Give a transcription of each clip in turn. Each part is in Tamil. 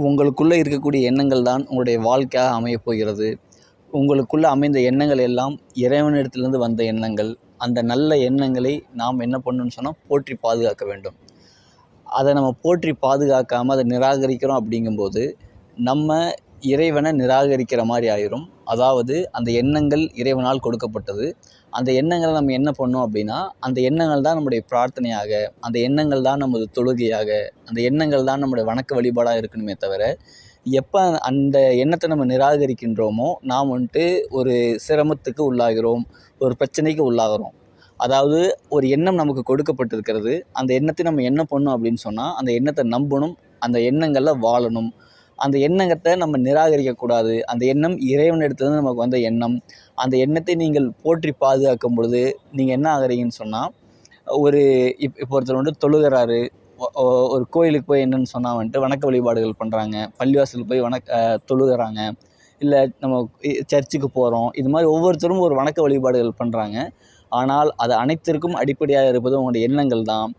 உங்களுக்குள்ளே இருக்கக்கூடிய எண்ணங்கள் தான் உங்களுடைய வாழ்க்கையாக அமையப் போகிறது. உங்களுக்குள்ள அமைந்த எண்ணங்கள் எல்லாம் இறைவனிடத்திலிருந்து வந்த எண்ணங்கள். அந்த நல்ல எண்ணங்களை நாம் என்ன பண்ணணும்னு சொன்னால் போற்றி பாதுகாக்க வேண்டும். அதை நம்ம போற்றி பாதுகாக்காமல் அதை நிராகரிக்கிறோம் அப்படிங்கும்போது நம்ம இறைவனை நிராகரிக்கிற மாதிரி ஆயிரும். அதாவது அந்த எண்ணங்கள் இறைவனால் கொடுக்கப்பட்டது. அந்த எண்ணங்களை நம்ம என்ன பண்ணோம் அப்படின்னா, அந்த எண்ணங்கள் தான் நம்முடைய பிரார்த்தனையாக, அந்த எண்ணங்கள் தான் நமது தொழுகையாக, அந்த எண்ணங்கள் தான் நம்முடைய வணக்க வழிபாடாக இருக்கணுமே தவிர, எப்போ அந்த எண்ணத்தை நம்ம நிராகரிக்கின்றோமோ நாம் ஒரு சிரமத்துக்கு உள்ளாகிறோம், ஒரு பிரச்சனைக்கு உள்ளாகிறோம். அதாவது ஒரு எண்ணம் நமக்கு கொடுக்கப்பட்டிருக்கிறது. அந்த எண்ணத்தை நம்ம என்ன பண்ணணும் அப்படின்னு சொன்னால், அந்த எண்ணத்தை நம்பணும், அந்த எண்ணங்களில் வாழணும். அந்த எண்ணத்தை நம்ம நிராகரிக்கக்கூடாது. அந்த எண்ணம் இறைவனிடத்துலேருந்து நமக்கு வந்த எண்ணம். அந்த எண்ணத்தை நீங்கள் போற்றி பாதுகாக்கும் பொழுது நீங்கள் என்ன ஆகுறீங்கன்னு சொன்னால், ஒரு இப்போ ஒருத்தர் தொழுகிறாரு, ஒரு கோயிலுக்கு போய் என்னென்னு சொன்னால் வணக்க வழிபாடுகள் பண்ணுறாங்க, பள்ளிவாசலுக்கு போய் தொழுகிறாங்க, இல்லை நம்ம சர்ச்சுக்கு போகிறோம். இது மாதிரி ஒவ்வொருத்தரும் ஒரு வணக்க வழிபாடுகள் பண்ணுறாங்க. ஆனால் அது அனைத்திற்கும் அடிப்படையாக இருப்பது உங்களுடைய எண்ணங்கள் தான்.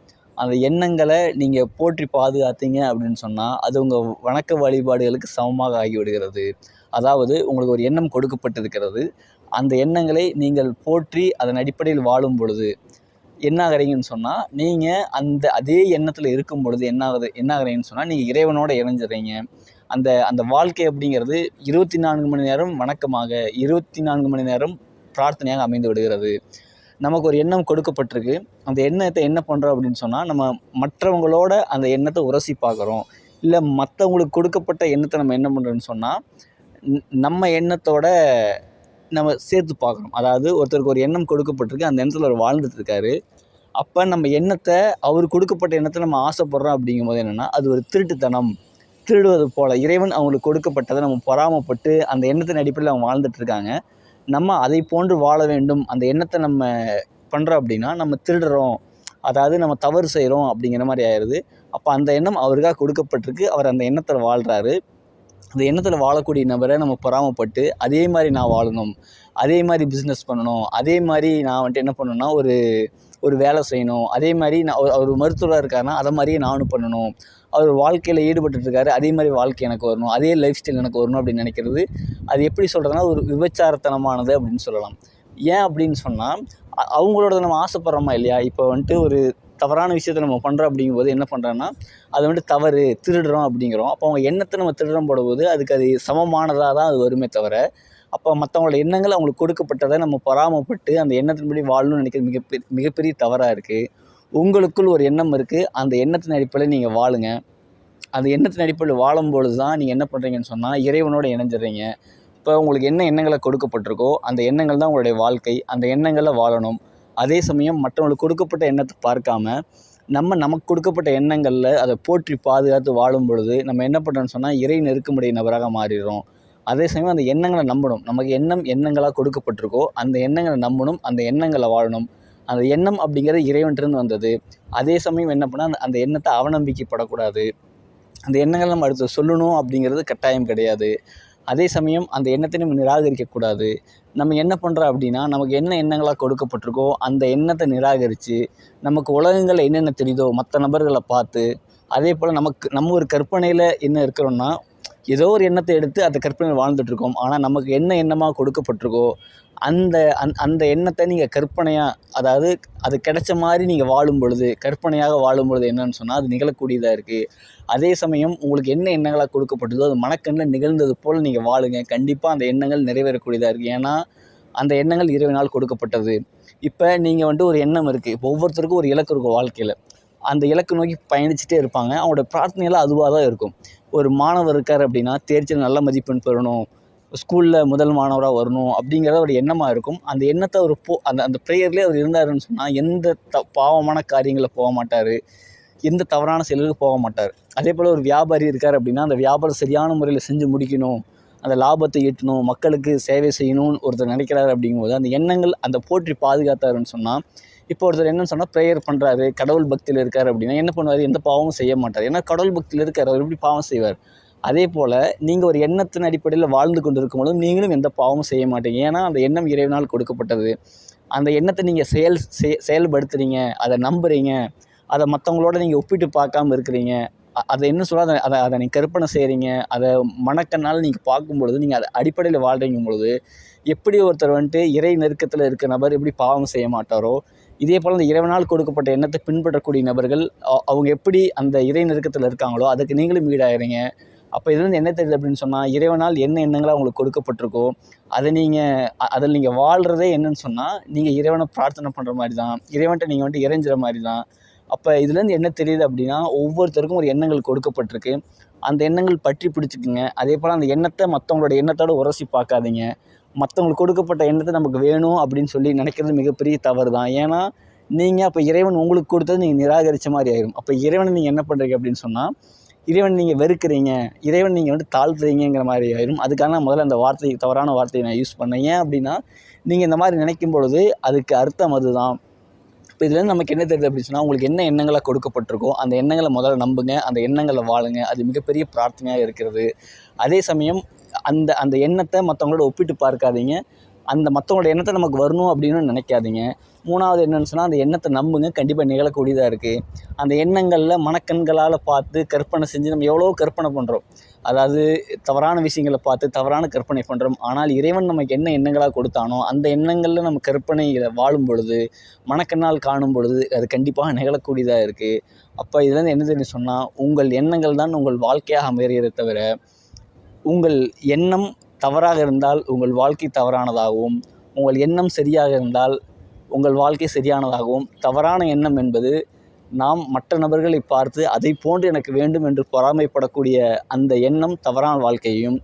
அந்த எண்ணங்களை நீங்கள் போற்றி பாதுகாத்தீங்க அப்படின்னு சொன்னால் அது உங்கள் வணக்க வழிபாடுகளுக்கு சமமாக ஆகிவிடுகிறது. அதாவது உங்களுக்கு ஒரு எண்ணம் கொடுக்கப்பட்டிருக்கிறது. அந்த எண்ணங்களை நீங்கள் போற்றி அதன் அடிப்படையில் வாழும் பொழுது என்ன ஆகிறீங்கன்னு சொன்னால், நீங்கள் அதே எண்ணத்தில் இருக்கும் பொழுது என்ன ஆகுறீங்கன்னு சொன்னால், நீங்கள் இறைவனோட இணைஞ்சிடுறீங்க. அந்த வாழ்க்கை அப்படிங்கிறது 24 மணி நேரம் வணக்கமாக, 24 மணி நேரம் பிரார்த்தனையாக அமைந்து விடுகிறது. நமக்கு ஒரு எண்ணம் கொடுக்கப்பட்டிருக்கு. அந்த எண்ணத்தை என்ன பண்ணுறோம் அப்படின்னு சொன்னால், நம்ம மற்றவங்களோட அந்த எண்ணத்தை உரசி பார்க்குறோம். இல்லை மற்றவங்களுக்கு கொடுக்கப்பட்ட எண்ணத்தை நம்ம என்ன பண்ணுறோன்னு சொன்னால், நம்ம எண்ணத்தோட நம்ம சேர்த்து பார்க்குறோம். அதாவது ஒருத்தருக்கு ஒரு எண்ணம் கொடுக்கப்பட்டிருக்கு, அந்த எண்ணத்தில் அவர் வாழ்ந்துட்டு இருக்காரு. அப்போ நம்ம எண்ணத்தை, அவர் கொடுக்கப்பட்ட எண்ணத்தை நம்ம ஆசைப்படுறோம் அப்படிங்கும்போது என்னென்னா, அது ஒரு திருட்டுத்தனம். திருடுவது போல் இறைவன் அவங்களுக்கு கொடுக்கப்பட்டதை நம்ம பொறாமப்பட்டு அந்த எண்ணத்தின் அடிப்படையில் அவங்க வாழ்ந்துட்டுருக்காங்க. நம்ம அதை போன்று வாழ வேண்டும். அந்த எண்ணத்தை நம்ம பண்ணுறோம் அப்படின்னா நம்ம திருடுறோம், அதாவது நம்ம தவறு செய்கிறோம் அப்படிங்கிற மாதிரி ஆயிடுது. அப்போ அந்த எண்ணம் அவருக்காக கொடுக்கப்பட்டிருக்கு, அவர் அந்த எண்ணத்தில் வாழ்கிறாரு. அந்த எண்ணத்தில் வாழக்கூடிய நபரை நம்ம பொறாமப்பட்டு அதே மாதிரி நான் வாழணும், அதே மாதிரி பிஸ்னஸ் பண்ணணும், அதே மாதிரி நான் என்ன பண்ணணும்னா ஒரு வேலை செய்யணும், அதே மாதிரி அவர் மருத்துவராக இருக்காருன்னா அதை மாதிரியே நானும் பண்ணணும், அவர் வாழ்க்கையில் ஈடுபட்டுருக்காரு அதே மாதிரி வாழ்க்கை எனக்கு வரணும், அதே லைஃப் ஸ்டைல் எனக்கு வரணும் அப்படின்னு நினைக்கிறது. அது எப்படி சொல்கிறதுனா ஒரு விபச்சாரத்தனமானது அப்படின்னு சொல்லலாம். ஏன் அப்படின்னு சொன்னால், அவங்களோட நம்ம ஆசைப்படுறோமா இல்லையா? இப்போ ஒரு தவறான விஷயத்தை நம்ம பண்ணுறோம் அப்படிங்கும்போது என்ன பண்ணுறோன்னா, அது தவறு, திருடுறோம் அப்படிங்கிறோம். அப்போ அவங்க எண்ணத்தை நம்ம திருடம் போடும்போது அது சமமானதாக தான் அது வருமே தவிர, அப்போ மற்றவங்களோட எண்ணங்கள் அவங்களுக்கு கொடுக்கப்பட்டதை நம்ம பொறாமப்பட்டு அந்த எண்ணத்தின்படி வாழணும்னு நினைக்கிறது மிகப்பெரிய தவறாக இருக்குது. உங்களுக்குள் ஒரு எண்ணம் இருக்குது, அந்த எண்ணத்தின் அடிப்படையில் நீங்கள் வாழுங்க. அந்த எண்ணத்தின் அடிப்படையில் வாழும்பொழுது தான் நீங்கள் என்ன பண்ணுறீங்கன்னு சொன்னால் இறைவனோடு இணைஞ்சிடுறீங்க. இப்போ உங்களுக்கு என்ன எண்ணங்களை கொடுக்கப்பட்டிருக்கோ அந்த எண்ணங்கள் தான் உங்களுடைய வாழ்க்கை. அந்த எண்ணங்களில் வாழணும். அதே சமயம் மற்றவங்களுக்கு கொடுக்கப்பட்ட எண்ணத்தை பார்க்காம நமக்கு கொடுக்கப்பட்ட எண்ணங்களில் அதை போற்றி பாதுகாத்து வாழும் பொழுது நம்ம என்ன பண்ணுறோன்னு சொன்னால் இறை நெருக்கமுடைய நபராக மாறிடுறோம். அதே சமயம் அந்த எண்ணங்களை நம்பணும். நமக்கு எண்ணங்களாக கொடுக்கப்பட்டிருக்கோ அந்த எண்ணங்களை நம்பணும், அந்த எண்ணங்களை வாழணும். அந்த எண்ணம் அப்படிங்கிறது இறைவன்கிட்டருந்து வந்தது. அதே சமயம் என்ன பண்ணால் அந்த எண்ணத்தை அவநம்பிக்கைப்படக்கூடாது. அந்த எண்ணங்களை நம்ம அடுத்து சொல்லணும் அப்படிங்கிறது கட்டாயம் கிடையாது. அதே சமயம் அந்த எண்ணத்தை நம்ம நிராகரிக்கக்கூடாது. நம்ம என்ன பண்ணுறோம் அப்படின்னா, நமக்கு என்ன எண்ணங்களாக கொடுக்கப்பட்டிருக்கோ அந்த எண்ணத்தை நிராகரித்து நமக்கு உலகங்களில் என்னென்ன தெரியுதோ மற்ற நபர்களை பார்த்து, அதே போல் நம்ம ஒரு கற்பனையில் என்ன இருக்கிறோன்னா, ஏதோ ஒரு எண்ணத்தை எடுத்து அந்த கற்பனையில் வாழ்ந்துட்டுருக்கோம். ஆனால் நமக்கு என்ன எண்ணமாக கொடுக்கப்பட்டிருக்கோ அந்த எண்ணத்தை நீங்கள் கற்பனையாக, அதாவது அது கிடைச்ச மாதிரி நீங்கள் வாழும் பொழுது, கற்பனையாக வாழும் பொழுது என்னன்னு சொன்னால் அது நிகழக்கூடியதாக இருக்குது. அதே சமயம் உங்களுக்கு என்ன எண்ணங்களாக கொடுக்கப்பட்டதோ அது மனக்கண்ணில் நிகழ்ந்தது போல் நீங்கள் வாழுங்க. கண்டிப்பாக அந்த எண்ணங்கள் நிறைவேறக்கூடியதாக இருக்குது. ஏன்னா அந்த எண்ணங்கள் இறைவனால் கொடுக்கப்பட்டது. இப்போ நீங்கள் ஒரு எண்ணம் இருக்குது. இப்போ ஒவ்வொருத்தருக்கும் ஒரு இலக்கு இருக்கும் வாழ்க்கையில். அந்த இலக்கு நோக்கி பயணிச்சுட்டே இருப்பாங்க. அவங்களோட பிரார்த்தனையெல்லாம் அதுவாக தான் இருக்கும். ஒரு மாணவர் இருக்கார் அப்படின்னா தேர்ச்சியில் நல்ல மதிப்பெண் பெறணும், ஸ்கூலில் முதல் மாணவராக வரணும் அப்படிங்கிறத ஒரு எண்ணமாக இருக்கும். அந்த எண்ணத்தை அவர் அந்த ப்ரேயர்லேயே அவர் இருந்தாருன்னு சொன்னால் எந்த பாவமான காரியங்களில் போக மாட்டார், எந்த தவறான செயல்களுக்கு போக மாட்டார். அதே போல் ஒரு வியாபாரி இருக்கார் அப்படின்னா அந்த வியாபாரம் சரியான முறையில் செஞ்சு முடிக்கணும், அந்த லாபத்தை ஈட்டணும், மக்களுக்கு சேவை செய்யணும்னு ஒருத்தர் நினைக்கிறாரு. அப்படிங்கும்போது அந்த எண்ணங்கள் அந்த போற்றி பாதுகாத்தாருன்னு சொன்னால், இப்போ ஒருத்தர் என்னன்னு சொன்னால் ப்ரேயர் பண்ணுறாரு, கடவுள் பக்தியில் இருக்கார் அப்படின்னா என்ன பண்ணுவார்? எந்த பாவமும் செய்ய மாட்டார். ஏன்னா கடவுள் பக்தியில் இருக்கார், அவர் எப்படி பாவம் செய்வார்? அதே போல் நீங்கள் ஒரு எண்ணத்தின் அடிப்படையில் வாழ்ந்து கொண்டு இருக்கும்போது நீங்களும் எந்த பாவமும் செய்ய மாட்டீங்க. ஏன்னா அந்த எண்ணம் இறைவனால் கொடுக்கப்பட்டது. அந்த எண்ணத்தை நீங்கள் செயல்படுத்துகிறீங்க, அதை நம்புகிறீங்க, அதை மற்றவங்களோட நீங்கள் ஒப்பிட்டு பார்க்காம இருக்கிறீங்க. அதை என்ன சொல்ல அதை அதை அதை நீங்கள் கற்பனை செய்கிறீங்க, அதை மனக்கண்ணால் நீங்கள் பார்க்கும் பொழுது, நீங்கள் அதை அடிப்படையில் வாழ்கிறீங்கும் பொழுது, எப்படி ஒருத்தர் வந்துட்டு இறை நெருக்கத்தில் இருக்க நபர் எப்படி பாவம் செய்ய மாட்டாரோ, இதே போல் அந்த இறைவனால் கொடுக்கப்பட்ட எண்ணத்தை பின்பற்றக்கூடிய நபர்கள் அவங்க எப்படி அந்த இறை நெருக்கத்தில் இருக்காங்களோ அதுக்கு நீங்களும் ஈடாகிறீங்க. அப்போ இதுலேருந்து என்ன தெரியுது அப்படின்னு சொன்னால், இறைவனால் என்ன எண்ணங்களாக அவங்களுக்கு கொடுக்கப்பட்டிருக்கோ அதை அதில் நீங்கள் வாழ்கிறதே என்னன்னு சொன்னால், நீங்கள் இறைவனை பிரார்த்தனை பண்ணுற மாதிரி தான், இறைவன்கிட்ட நீங்கள் வந்துட்டு இறைஞ்சிற மாதிரி தான். அப்போ இதுலேருந்து என்ன தெரியுது அப்படின்னா, ஒவ்வொருத்தருக்கும் ஒரு எண்ணங்கள் கொடுக்கப்பட்டிருக்கு. அந்த எண்ணங்கள் பற்றி பிடிச்சிக்குங்க. அதே போல் அந்த எண்ணத்தை மற்றவங்களோட எண்ணத்தோடு உரசி பார்க்காதீங்க. மற்றவங்களுக்கு கொடுக்கப்பட்ட எண்ணத்தை நமக்கு வேணும் அப்படின்னு சொல்லி நினைக்கிறது மிகப்பெரிய தவறு தான். ஏன்னா நீங்கள் அப்போ இறைவன் உங்களுக்கு கொடுத்தது நீங்கள் நிராகரித்த மாதிரி ஆயிடும். அப்போ இறைவனை நீங்கள் என்ன பண்ணுறீங்க அப்படின்னு சொன்னால், இறைவன் நீங்கள் வெறுக்கிறீங்க, இறைவன் நீங்கள் வந்துட்டு தாழ்த்துறீங்கிற மாதிரி ஆயிடும். அதுக்காக முதல்ல அந்த தவறான வார்த்தையை நான் யூஸ் பண்ணேன். ஏன் அப்படின்னா, நீங்கள் இந்த மாதிரி நினைக்கும் பொழுது அதுக்கு அர்த்தம் அதுதான். இப்போ இதுலேருந்து நமக்கு என்ன தெரியுது அப்படின்னு சொன்னால், உங்களுக்கு என்ன எண்ணங்களாக கொடுக்கப்பட்டிருக்கோ அந்த எண்ணங்களை முதல்ல நம்புங்க, அந்த எண்ணங்களை வாழுங்க. அது மிகப்பெரிய பிரார்த்தனையாக இருக்கிறது. அதே சமயம் அந்த அந்த எண்ணத்தை மற்றவங்களோட ஒப்பிட்டு பார்க்காதீங்க. அந்த மற்றவங்களோட எண்ணத்தை நமக்கு வரணும் அப்படின்னு நினைக்காதீங்க. 3வது என்னென்னு சொன்னால், அந்த எண்ணத்தை நம்புங்க, கண்டிப்பாக நிகழக்கூடியதாக இருக்குது. அந்த எண்ணங்களில் மனக்கண்களால் பார்த்து கற்பனை செஞ்சு நம்ம எவ்வளோ கற்பனை பண்ணுறோம். அதாவது தவறான விஷயங்களை பார்த்து தவறான கற்பனை பண்ணுறோம். ஆனால் இறைவன் நமக்கு என்ன எண்ணங்களாக கொடுத்தானோ அந்த எண்ணங்களில் நம்ம கற்பனையில் வாழும் பொழுது, மனக்கண்ணால் காணும் பொழுது அது கண்டிப்பாக நிகழக்கூடியதாக இருக்குது. அப்போ இதுலேருந்து என்ன தெரியும் சொன்னால், உங்கள் எண்ணங்கள் தான் உங்கள் வாழ்க்கையாக அமைகிறதே தவிர, உங்கள் எண்ணம் தவறாக இருந்தால் உங்கள் வாழ்க்கை தவறானதாகவும், உங்கள் எண்ணம் சரியாக இருந்தால் உங்கள் வாழ்க்கை சரியானதாகவும். தவறான எண்ணம் என்பது நாம் மற்ற நபர்களை பார்த்து அதை போன்று எனக்கு வேண்டும் என்று பொறாமைப்படக்கூடிய அந்த எண்ணம் தவறான வாழ்க்கையையும்,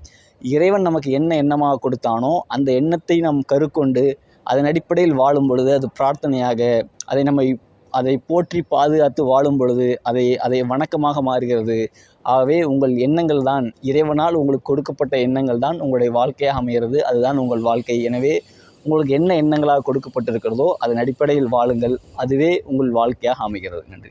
இறைவன் நமக்கு என்ன எண்ணமாக கொடுத்தானோ அந்த எண்ணத்தை நாம் கருக்கொண்டு அதன் அடிப்படையில் வாழும் பொழுது அது பிரார்த்தனையாக, அதை போற்றி பாதுகாத்து வாழும் பொழுது அதை வணக்கமாக மாறுகிறது. ஆகவே உங்கள் எண்ணங்கள் தான், இறைவனால் உங்களுக்கு கொடுக்கப்பட்ட எண்ணங்கள் தான் உங்களுடைய வாழ்க்கையாக அமைகிறது. அதுதான் உங்கள் வாழ்க்கை. எனவே உங்களுக்கு என்ன எண்ணங்களாக கொடுக்கப்பட்டிருக்கிறதோ அதன் அடிப்படையில் வாழுங்கள். அதுவே உங்கள் வாழ்க்கையாக அமைகிறது. நன்றி.